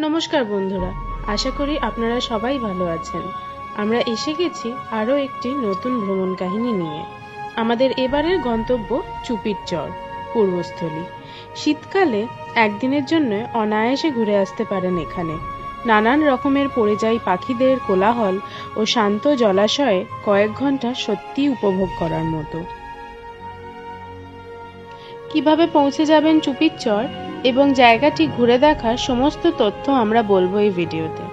নমস্কার বন্ধুরা, আশা করি আপনারা সবাই ভালো আছেন। আমরা এসে গেছি আরও একটি নতুন ভ্রমণ কাহিনী নিয়ে। আমাদের এবারের গন্তব্য চুপির চর, পূর্বস্থলী। শীতকালে একদিনের জন্য অনায়াসে ঘুরে আসতে পারেন এখানে। নানান রকমের পরিযায়ী পাখিদের কোলাহল ও শান্ত জলাশয়ে কয়েক ঘন্টা সত্যিই উপভোগ করার মতো। কিভাবে পৌঁছে যাবেন চুপির চর এবং জায়গাটি ঘুরে দেখার সমস্ত তথ্য আমরা বলবো এই ভিডিওতে।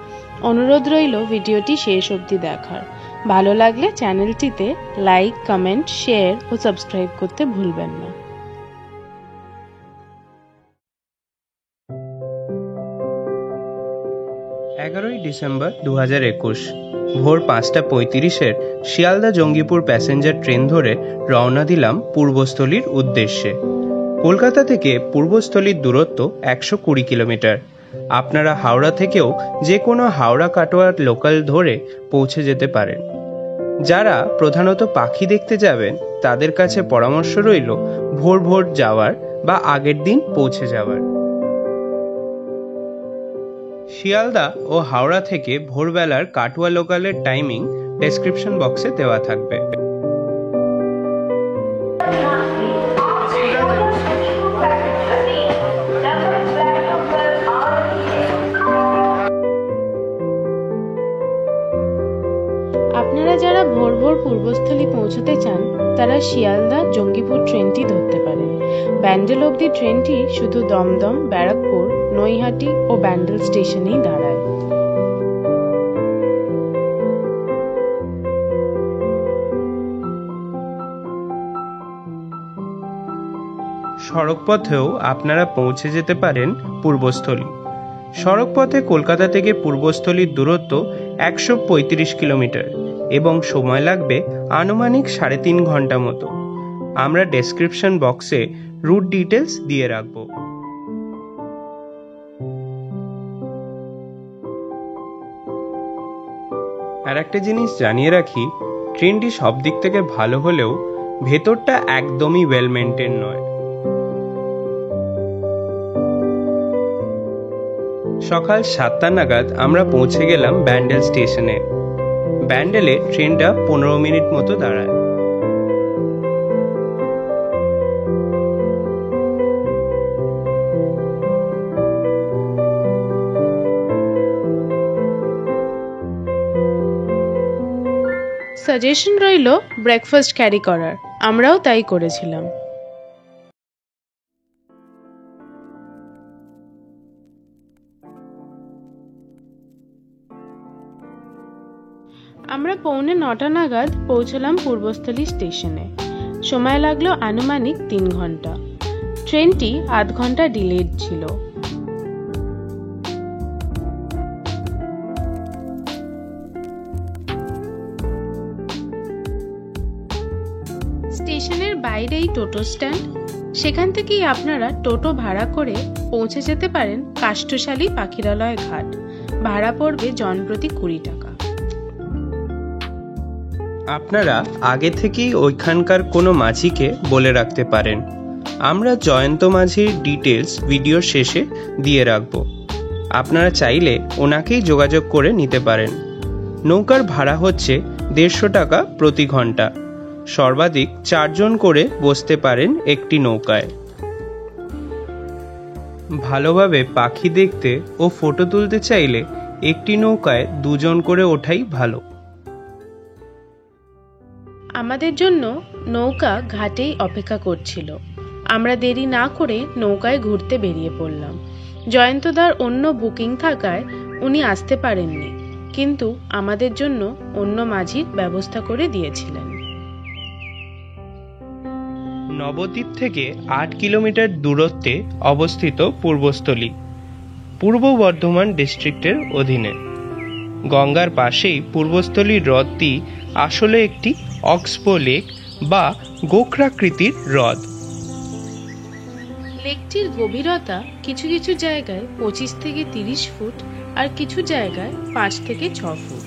অনুরোধ রইল ভিডিওটি শেষ অবধি দেখার। ভালো লাগলে চ্যানেলটিতে লাইক, কমেন্ট, শেয়ার ও সাবস্ক্রাইব করতে ভুলবেন না। ডিসেম্বর 2021 ভোর 5:35 শিয়ালদা জঙ্গিপুর প্যাসেঞ্জার ট্রেন ধরে রওনা দিলাম পূর্বস্থলীর উদ্দেশ্যে। কলকাতা থেকে পূর্বস্থলীর দূরত্ব 120 কিলোমিটার। আপনারা হাওড়া থেকেও যে কোনো হাওড়া কাটোয়া লোকাল ধরে পৌঁছে যেতে পারেন। যারা প্রধানত পাখি দেখতে যাবেন তাদের কাছে পরামর্শ রইল ভোর ভোর যাওয়ার বা আগের দিন পৌঁছে যাওয়ার। শিয়ালদা ও হাওড়া থেকে ভোরবেলার কাটোয়া লোকালের টাইমিং ডেসক্রিপশন বক্সে দেওয়া থাকবে। আপনারা যারা ভোর ভোর পূর্বস্থলী পৌঁছতে চান তারা শিয়ালদা জঙ্গিপুর ট্রেনটি ধরতে পারেন। ব্যান্ডেল অবধি ট্রেনটি শুধু দমদম, ব্যারাকপুর, নৈহাটি ও ব্যান্ডেল স্টেশনেই দাঁড়ায়। সড়কপথেও আপনারা পৌঁছে যেতে পারেন পূর্বস্থলী। সড়কপথে কলকাতা থেকে পূর্বস্থলীর দূরত্ব 135 কিলোমিটার এবং সময় লাগবে আনুমানিক 3.5 ঘন্টা মতো। আমরা ডেসক্রিপশন বক্সে রুট ডিটেলস দিয়ে রাখব। আর একটা জিনিস জানিয়ে রাখি, ট্রেনটি সব দিক থেকে ভালো হলেও ভেতরটা একদমই ওয়েল মেনটেন নয়। সকাল 7টা নাগাদ আমরা পৌঁছে গেলাম ব্যান্ডেল স্টেশনে। ব্যান্ডেলে ট্রেনটা 15 মিনিট মতো দাঁড়ায়। সাজেশন রইল ব্রেকফাস্ট ক্যারি করার, আমরাও তাই করেছিলাম। আমরা 8:45 নাগাদ পৌঁছলাম পূর্বস্থলী স্টেশনে। সময় লাগলো আনুমানিক 3 ঘন্টা। ট্রেনটি আধ ঘন্টা ডিলেড ছিল। স্টেশনের বাইরেই টোটো স্ট্যান্ড, সেখান থেকেই আপনারা টোটো ভাড়া করে পৌঁছে যেতে পারেন কাষ্ঠশালী পাখিরালয় ঘাট। ভাড়া পড়বে জনপ্রতি 20 টাকা। আপনারা আগে থেকেই ওইখানকার কোনো মাঝিকে বলে রাখতে পারেন। আমরা জয়ন্ত মাঝির ডিটেলস ভিডিওর শেষে দিয়ে রাখব। আপনারা চাইলে ওনাকেই যোগাযোগ করে নিতে পারেন। নৌকার ভাড়া হচ্ছে 150 টাকা প্রতি ঘন্টা। সর্বাধিক 4 জন করে বসতে পারেন একটি নৌকায়। ভালোভাবে পাখি দেখতে ও ফটো তুলতে চাইলে একটি নৌকায় 2 জন করে ওঠাই ভালো। আমাদের জন্য নৌকা ঘাটেই অপেক্ষা করছিল। আমরা দেরি না করে নৌকায় ঘুরতে বেরিয়ে পড়লাম। জয়ন্তদার অন্য বুকিং থাকায় উনি আসতে পারেননি, কিন্তু আমাদের জন্য অন্য মাঝির ব্যবস্থা করে দিয়েছিলেন। নবদ্বীপ থেকে 8 কিলোমিটার দূরত্বে অবস্থিত পূর্বস্থলী পূর্ব বর্ধমান ডিস্ট্রিক্টের অধীনে। গঙ্গার পাশেই পূর্বস্থলী হ্রদটি আসলে একটি অক্সবো লেক বা গোকরাকৃতির হ্রদ। লেকটির গভীরতা কিছু কিছু জায়গায় 25 থেকে 30 ফুট আর কিছু জায়গায় 5 থেকে 6 ফুট।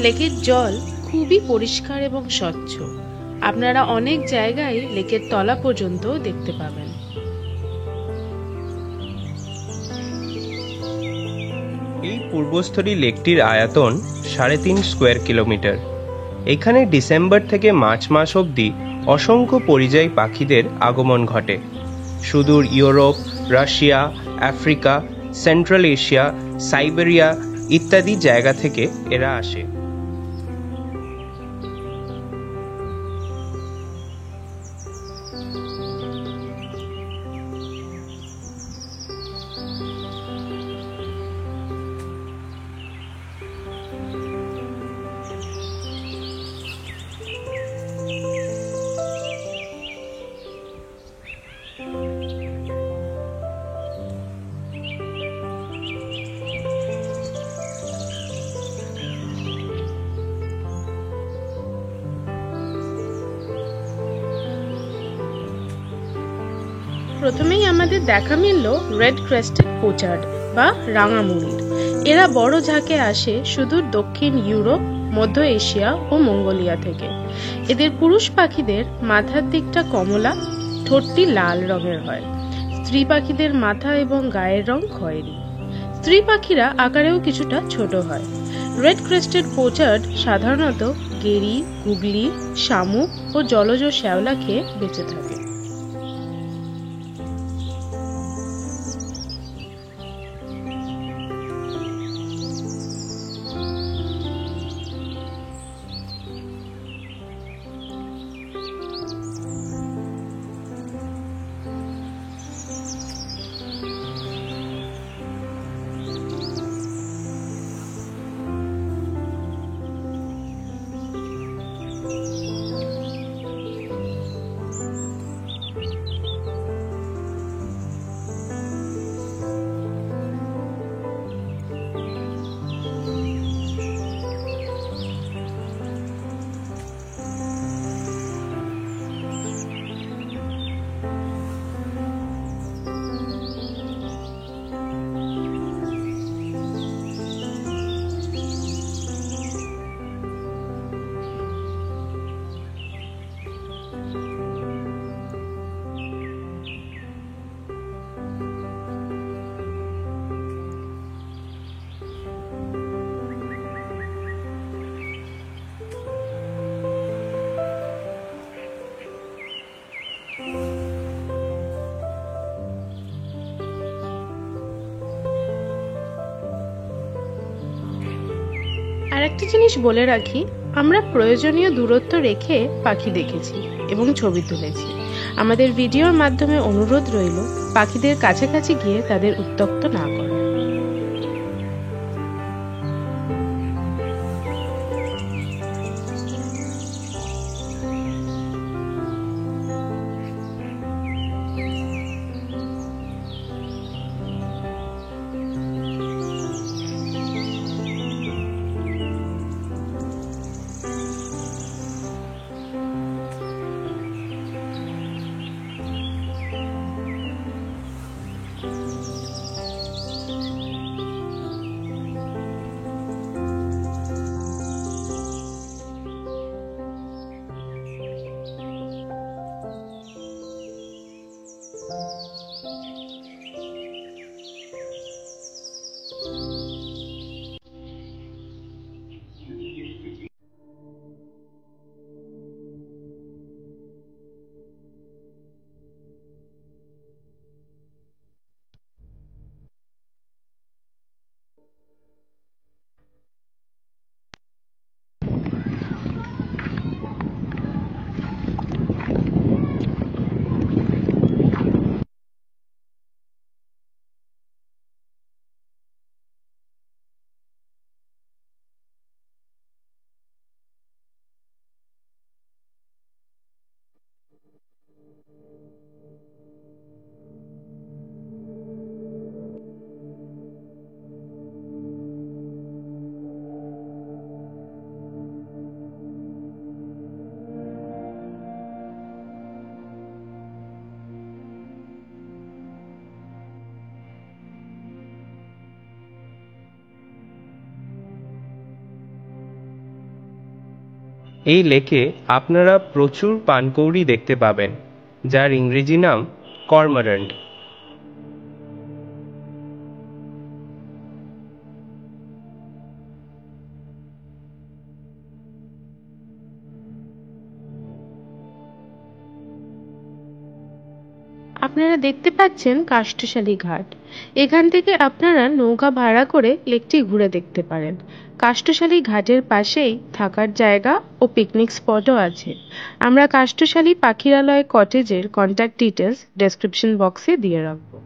লেকের জল খুবই পরিষ্কার এবং স্বচ্ছ। আপনারা অনেক জায়গায় লেকের তলা পর্যন্ত দেখতে পাবেন। এই পূর্বস্থলী লেকটির আয়তন 3.5 স্কোয়ার কিলোমিটার। এখানে ডিসেম্বর থেকে মার্চ মাস অবধি অসংখ্য পরিযায়ী পাখিদের আগমন ঘটে। সুদূর Europe, Russia, Africa, central Asia, Siberia ইত্যাদি জায়গা থেকে এরা আসে। প্রথমেই আমাদের দেখা মিলল রেড ক্রেস্টেড পোচার্ড বা রাঙা মুড়ির। এরা বড় ঝাঁকে আসে সুদূর দক্ষিণ ইউরোপ, মধ্য এশিয়া ও মঙ্গোলিয়া থেকে। এদের পুরুষ পাখিদের মাথার দিকটা কমলা, ঠোঁটটি লাল রঙের হয়। স্ত্রী পাখিদের মাথা এবং গায়ের রং খয়েরি। স্ত্রী পাখিরা আকারেও কিছুটা ছোট হয়। রেড ক্রেস্টেড পোচার্ড সাধারণত গেরি, গুগলি, শামুক ও জলজ শ্যাওলা খেয়ে বেঁচে থাকে। আরেকটা জিনিস বলে রাখি, আমরা প্রয়োজনীয় দূরত্ব রেখে পাখি দেখেছি এবং ছবি তুলেছি। আমাদের ভিডিওর মাধ্যমে অনুরোধ রইল পাখিদের কাছাকাছি গিয়ে তাদের উত্ত্যক্ত না করা। এই লেকে আপনারা প্রচুর পানকৌড়ি দেখতে পাবেন, যার ইংরেজি নাম কর্মোরান্ট। আপনারা দেখতে পাচ্ছেন কাষ্ঠশালী ঘাট। এখান থেকে আপনারা নৌকা ভাড়া করে লেকটি ঘুরে দেখতে পারেন। কাষ্ঠশালী ঘাটের পাশেই থাকার জায়গা ও পিকনিক স্পটও আছে। আমরা কাষ্ঠশালী পাখিরালয় কটেজের কন্ট্যাক্ট ডিটেলস ডেসক্রিপশন বক্সে দিয়ে রাখবো।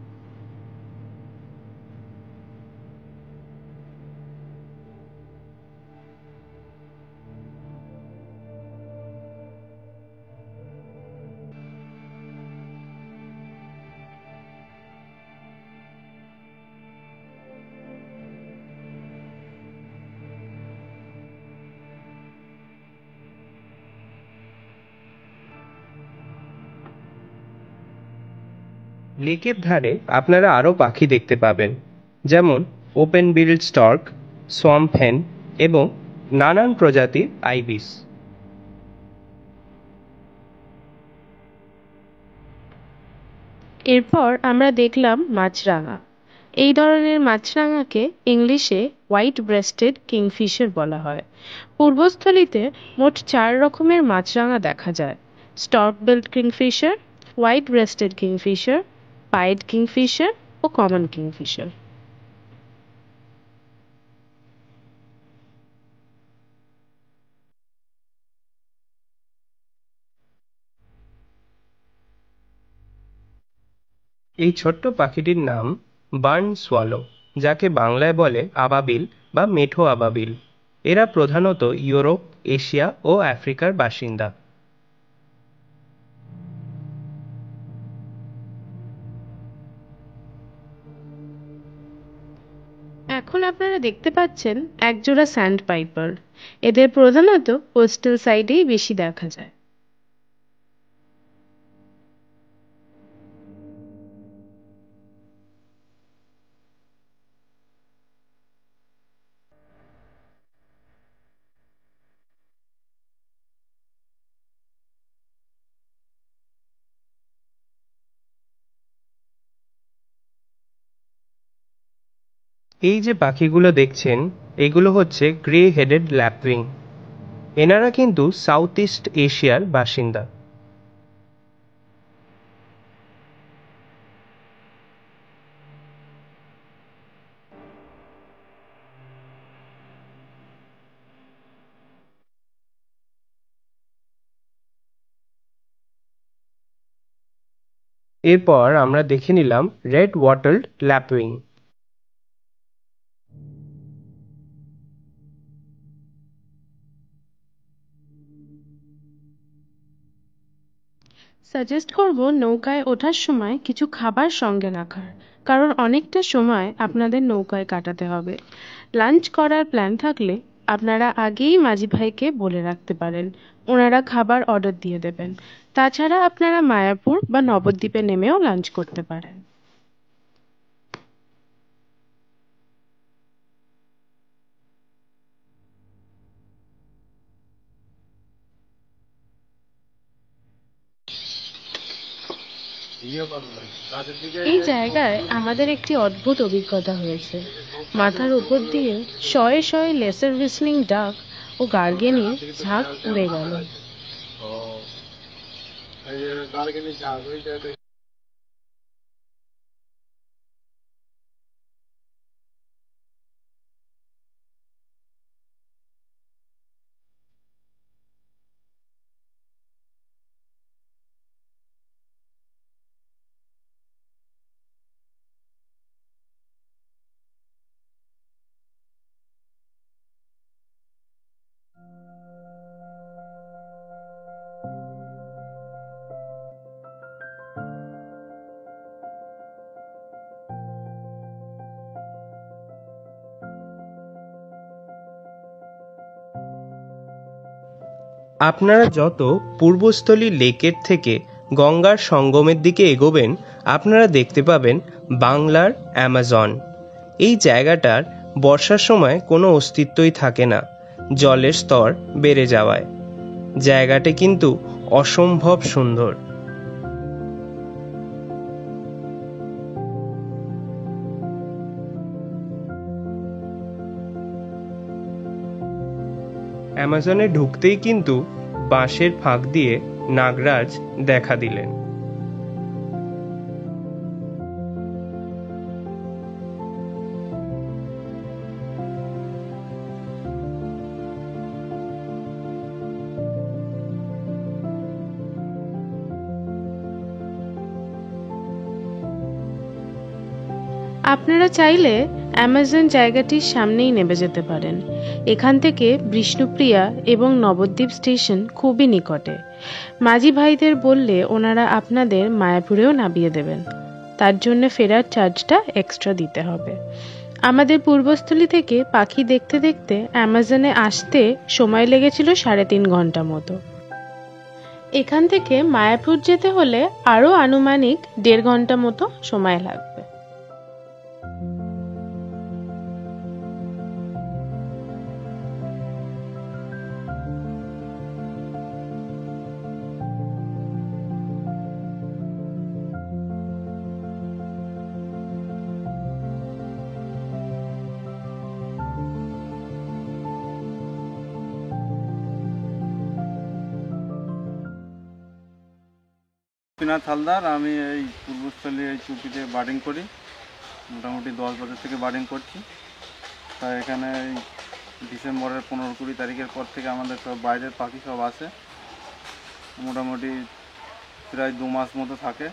লেকের ধারে আপনারা আরও পাখি দেখতে পাবেন, যেমন ওপেন বিল্ড স্টর্ক, সোয়াম্প হেন এবং নানান প্রজাতির আইবিস। এরপর আমরা দেখলাম মাছরাঙা। এই ধরনের মাছরাঙাকে ইংলিশে হোয়াইট ব্রেস্টেড কিংফিশার বলা হয়। পূর্বস্থলীতে মোট 4 রকমের মাছরাঙা দেখা যায়: stork billed kingfisher, white breasted kingfisher, pied kingfisher ও কমন কিংফিশার। এই ছোট্ট পাখিটির নাম বার্ন সোয়ালো, যাকে বাংলায় বলে আবাবিল বা মেঠো আবাবিল। এরা প্রধানত ইউরোপ, এশিয়া ও আফ্রিকার বাসিন্দা। এখন আপনারা দেখতে পাচ্ছেন একজোড়া স্যান্ড পাইপার। এদের প্রধানত কোস্টাল সাইডেই বেশি দেখা যায়। এই যে পাখিগুলো দেখছেন, এগুলো হচ্ছে গ্রে হেডেড ল্যাপউইং। এনারা কিন্তু সাউথ ইস্ট এশিয়ার বাসিন্দা। এরপর আমরা দেখে নিলাম রেড ওয়াটার্ড ল্যাপউইং। সাজেস্ট করব নৌকায় ওঠার সময় কিছু খাবার সঙ্গে রাখার, কারণ অনেকটা সময় আপনাদের নৌকায় কাটাতে হবে। লাঞ্চ করার প্ল্যান থাকলে আপনারা আগেই মাঝি ভাইকে বলে রাখতে পারেন, ওনারা খাবার অর্ডার দিয়ে দেবেন। তাছাড়া আপনারা মায়াপুর বা নবদ্বীপে নেমেও লাঞ্চ করতে পারেন। এই জায়গায় আমাদের একটি অদ্ভুত অভিজ্ঞতা হয়েছে। মাথার উপর দিয়ে শয়ে শয়ে লেসার হুইসলিং ডাক ও গার্গেনির ঝাঁক উড়ে গেল। আপনারা যত পূর্বস্থলী লেকের থেকে গঙ্গার সঙ্গমের দিকে এগোবেন, আপনারা দেখতে পাবেন বাংলার অ্যামাজন। এই জায়গাটার বর্ষার সময় কোনো অস্তিত্বই থাকে না, জলের স্তর বেড়ে যাওয়ায়। জায়গাটি কিন্তু অসম্ভব সুন্দর। অ্যামাজনে ঢুকতেই কিন্তু বাঁশের ফাঁক দিয়ে নাগরাজ দেখা দিলেন। আপনারা চাইলে অ্যামাজন জায়গাটির সামনেই নেমে যেতে পারেন। এখান থেকে বিষ্ণুপ্রিয়া এবং নবদ্বীপ স্টেশন খুবই নিকটে। মাঝি ভাইদের বললে ওনারা আপনাদের মায়াপুরেও নামিয়ে দেবেন। তার জন্য ফেরার চার্জটা এক্সট্রা দিতে হবে। আমাদের পূর্বস্থলী থেকে পাখি দেখতে দেখতে অ্যামাজনে আসতে সময় লেগেছিল 3.5 ঘন্টা মতো। এখান থেকে মায়াপুর যেতে হলে আরও আনুমানিক 1.5 ঘন্টা মতো সময় লাগবে। গোপীনাথ হালদার, আমি এই পূর্বস্থলী এই চুপিতে বার্ডিং করি। মোটামুটি 10 বছর থেকে বার্ডিং করছি। তাই এখানে এই ডিসেম্বরের 15-20 তারিখের পর থেকে আমাদের সব বাইরের পাখি সব আসে। মোটামুটি প্রায় 2 মাস মতো থাকে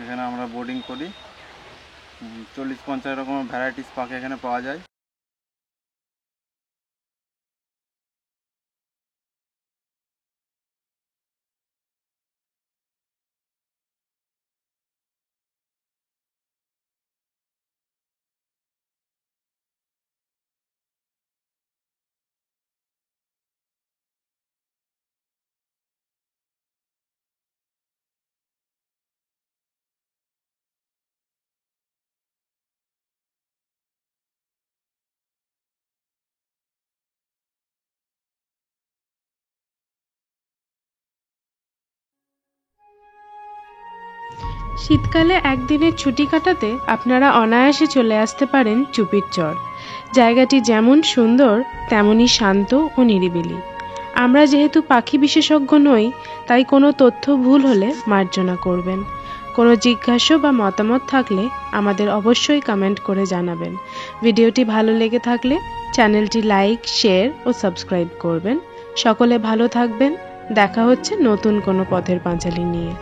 এখানে আমরা বোর্ডিং করি। 40-50 রকমের ভ্যারাইটিস পাখি এখানে পাওয়া যায়। শীতকালে একদিনের ছুটি কাটাতে আপনারা অনায়াসে চলে আসতে পারেন চুপির চর। জায়গাটি যেমন সুন্দর তেমনই শান্ত ও নিরিবিলি। আমরা যেহেতু পাখি বিশেষজ্ঞ নই, তাই কোনো তথ্য ভুল হলে মার্জনা করবেন। কোনো জিজ্ঞাসা বা মতামত থাকলে আমাদের অবশ্যই কমেন্ট করে জানাবেন। ভিডিওটি ভালো লেগে থাকলে চ্যানেলটি লাইক, শেয়ার ও সাবস্ক্রাইব করবেন। সকলে ভালো থাকবেন। দেখা হচ্ছে নতুন কোনো পথের পাঁচালী নিয়ে।